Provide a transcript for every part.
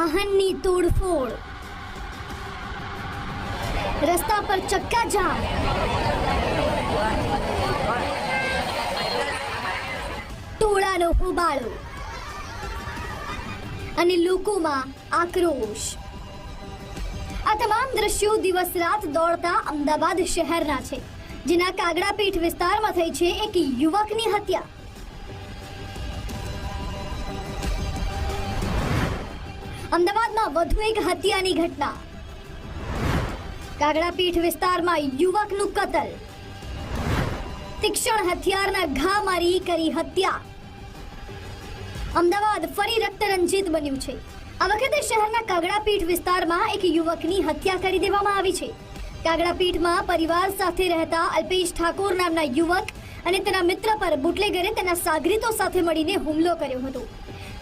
વાહનની તોડફોડ, રસ્તા પર ચક્કાજામ, ટોળાનો હોબાળો અને લોકોમાં આક્રોશ। આ તમામ દ્રશ્યો દિવસ રાત દોડતા અમદાવાદ શહેરના છે, જેના કાગડાપીઠ વિસ્તારમાં થઈ છે એક યુવકની હત્યા। અમદાવાદમાં વધુ એક હત્યાની ઘટના, કાગડાપીઠ વિસ્તારમાં યુવકનું કતલ, તીક્ષ્ણ હથિયારના ઘા મારી કરી હત્યા। અમદાવાદ ફરી રક્તરંજિત બન્યું છે। આ વખતે શહેરના કાગડાપીઠ વિસ્તારમાં એક યુવકની હત્યા કરી દેવામાં આવી છે। કાગડાપીઠમાં પરિવાર સાથે રહેતા અલ્પેશ ઠાકોર નામના યુવક અને તેના મિત્ર પર બુટલેગરે તેના સાગરીતો સાથે મળીને હુમલો કર્યો હતો।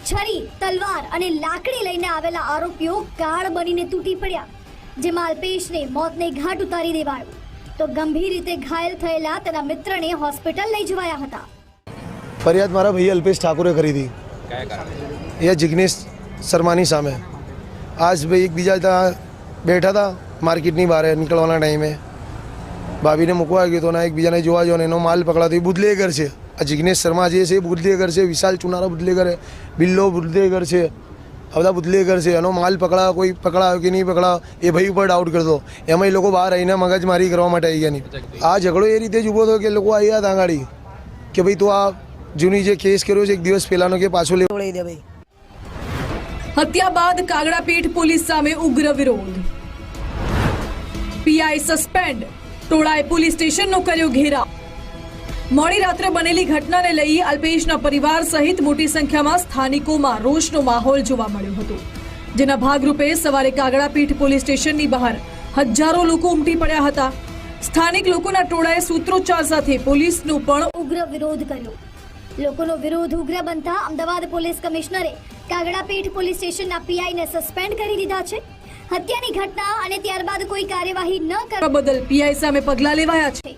છરી, તલવાર અને લાકડી લઈને આવેલા આરોપીઓ કાળ બનીને તૂટી પડ્યા, જેમાં અલ્પેશને મોતને ઘાટ ઉતારી દેવાયો, તો ગંભીર રીતે ઘાયલ થયેલા તેના મિત્રને હોસ્પિટલ લઈ જવાયા હતા। ફરિયાદ મારા ભાઈ અલ્પેશ ઠાકોરે કરી હતી, એ જિગ્નેશ શર્માની સામે। આજ ભાઈ એકબીજા ત્યાં બેઠા હતા માર્કેટની બહાર નીકળવાના ટાઈમે, ભાભીને મૂકવા ગયો હતો ને એકબીજાને જોવા ગયો ને એનો માલ પકડાતો એ બુટલેગર છે। આ જિગ્નેશ શર્મા જે છે એ બુટલેગર છે, વિશાલ ચુનારા બુટલેગર છે, બિલ્લો બુટલેગર છે, આ બધા બુટલેગર છે। એનો માલ પકડાયો, કોઈ પકડાયો કે નહીં પકડાયો એ ભાઈ ઉપર ડાઉટ કરતો, એમાં એ લોકો બહાર આવીને મગજમારી કરવા માટે આવી ગયા નહીં। આ ઝઘડો એ રીતે જ ઊભો થયો કે લોકો આવ્યા હતા આગળ કે ભાઈ તું આ જૂની જે કેસ કર્યો છે એક દિવસ પહેલાનો કે પાછો લઈ દે ભાઈ। હત્યા બાદ કાગડાપીઠ પોલીસ સામે ઉગ્ર વિરોધ, પીઆઈ સસ્પેન્ડ, ટોળાએ પોલીસ સ્ટેશનનો કર્યો ઘેરાવ। મોડી રાત્રે બનેલી ઘટનાને લઈ અલ્પેશના પરિવાર સહિત મોટી સંખ્યામાં સ્થાનિકોમાં રોષનો માહોલ જોવા મળ્યો હતો, જેના ભાગરૂપે સવારે કાગડાપીઠ પોલીસ સ્ટેશનની બહાર હજારો લોકો ઉમટી પડ્યા હતા। સ્થાનિક લોકોના ટોળાએ સૂત્રોચ્ચાર સાથે પોલીસનો પણ ઉગ્ર વિરોધ કર્યો। લોકોનો વિરોધ ઉગ્ર બનતા અમદાવાદ પોલીસ કમિશનરે કાગડાપીઠ પોલીસ સ્ટેશનના પીઆઈને સસ્પેન્ડ કરી દીધા છે। હત્યાની ઘટના અને ત્યારબાદ કોઈ કાર્યવાહી ન કરવા બદલ પીઆઈ સામે પગલાં લેવાયા છે।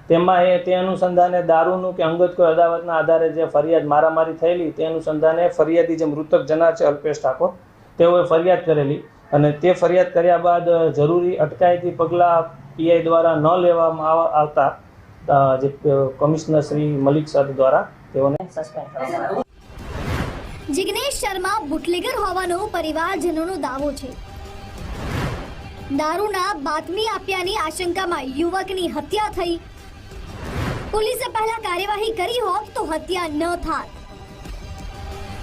તેમાં તે અનુસંધાને દારૂનું કે અંગત કોઈ અદાવતના આધારે જે ફરિયાદ મારામારી થયેલી તે અનુસંધાને ફરિયાદી જે મૃતક જનાર છે અલ્પેશ ઠાકોર, તેઓએ ફરિયાદ કરેલી અને તે ફરિયાદ કર્યા બાદ જરૂરી અટકાયતી પગલાં પીઆઈ દ્વારા ન લેવામાં આવતા જે કમિશનર શ્રી મલિક સાહેબ દ્વારા તેઓને સસ્પેન્ડ કરવામાં આવ્યા। જિગ્નેશ શર્મા બુટલેગર હોવાનો પરિવારજનોનો દાવો છે। દારૂના બાતમી આપ્યાની આશંકામાં યુવકની હત્યા થઈ। પોલીસે પહેલા કાર્યવાહી કરી હોત તો હત્યા ન થાત।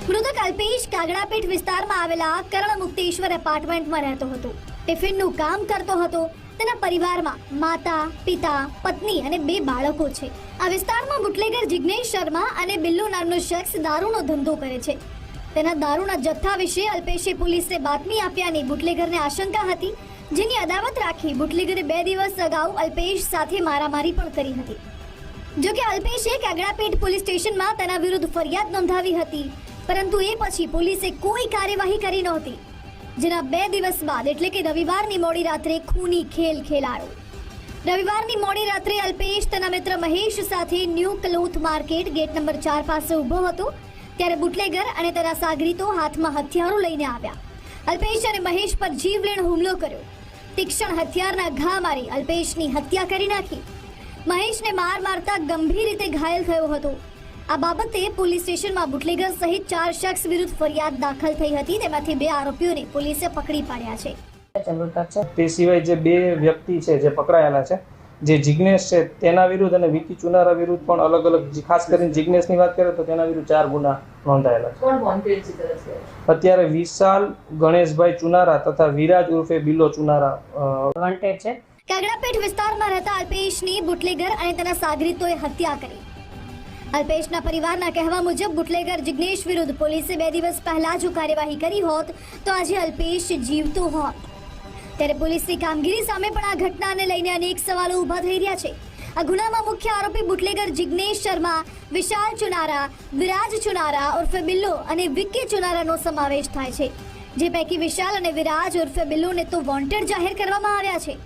મૃતક અલ્પેશ કાગડાપીઠ વિસ્તારમાં આવેલા કર્ણમુક્તેશ્વર એપાર્ટમેન્ટમાં રહેતો હતો, ટિફિનનું કામ કરતો હતો। તેના પરિવારમાં માતા, પિતા, પત્ની અને 2 બાળકો છે। આ વિસ્તારમાં બુટલેગર જિગ્નેશ શર્મા અને બિલ્લુ નામનો શખ્સ દારૂનો ધંધો કરે છે। તેના દારૂના જથ્થા વિશે અલ્પેશે પોલીસને બાતમી આપ્યાની બુટલેગરને આશંકા હતી, જેની અદાવત રાખી બુટલેગરે 2 દિવસ અગાઉ અલ્પેશ સાથે મારામારી પણ કરી હતી। જોકે અલ્પેશે કાગડાપીઠ પોલીસ સ્ટેશનમાં તેના વિરુદ્ધ ફરિયાદ નોંધાવી હતી, પરંતુ એ પછી પોલીસે કોઈ કાર્યવાહી કરી નહોતી, જેના 2 દિવસ બાદ એટલે કે રવિવારની મોડી રાત્રે ખૂની ખેલ ખેલાયો। રવિવારની મોડી રાત્રે અલ્પેશ તેના મિત્ર મહેશ સાથે new cloth market gate number 4 પાસે ઊભો હતો, ત્યારે બુટલેગર અને તેના સાગરીતો હાથમાં હથિયારો લઈને આવ્યા। અલ્પેશ અને મહેશ પર જીવલેણ હુમલો કર્યો। તીક્ષ્ણ હથિયારના ઘા મારી અલ્પેશની હત્યા કરી નાખી। મહેશને માર મારતા ગંભીર રીતે ઘાયલ થયો હતો। આ બાબતે પોલીસ સ્ટેશનમાં બુટલેગર સહિત 4 શખ્સ વિરુદ્ધ ફરિયાદ દાખલ થઈ હતી, તેમાંથી 2 આરોપીઓને પોલીસે પકડી પાડ્યા છે। તે સિવાય જે 2 વ્યક્તિ છે જે પકડાયેલા છે, જે જિગ્નેશ છે તેના વિરુદ્ધ અને વિકી ચુનારા વિરુદ્ધ પણ અલગ અલગ, ખાસ કરીને જિગ્નેશની વાત કરીએ તો તેના વિરુદ્ધ 4 ગુના નોંધાયેલા છે। અત્યારે વિશાલ ગણેશભાઈ ચુનારા તથા વિરાજ ઉર્ફે બિલ્લો ચુનારા વોન્ટેડ છે। કાગડાપીઠ વિસ્તારમાં રહેતા અલ્પેશની બુટલેગર અને તેના સાગરીતોએ હત્યા કરી। અલ્પેશના પરિવારના કહેવા મુજબ બુટલેગર જિગ્નેશ વિરુદ્ધ પોલીસે 2 દિવસ પહેલા જો કાર્યવાહી કરી હોત તો આજે અલ્પેશ જીવતો હોત। ત્યારે પોલીસની કામગીરી સામે પણ આ ઘટનાને લઈને અનેક સવાલો ઊભા થઈ રહ્યા છે। આ ગુનામાં મુખ્ય આરોપી બુટલેગર જિગ્નેશ શર્મા, વિશાલ ચુનારા, વિરાજ ચુનારા ઉર્ફે બિલ્લો અને વિકી ચુનારાનો સમાવેશ થાય છે, જે પૈકી વિશાલ અને વિરાજ ઉર્ફે બિલ્લોને તો વોન્ટેડ જાહેર કરવામાં આવ્યા છે।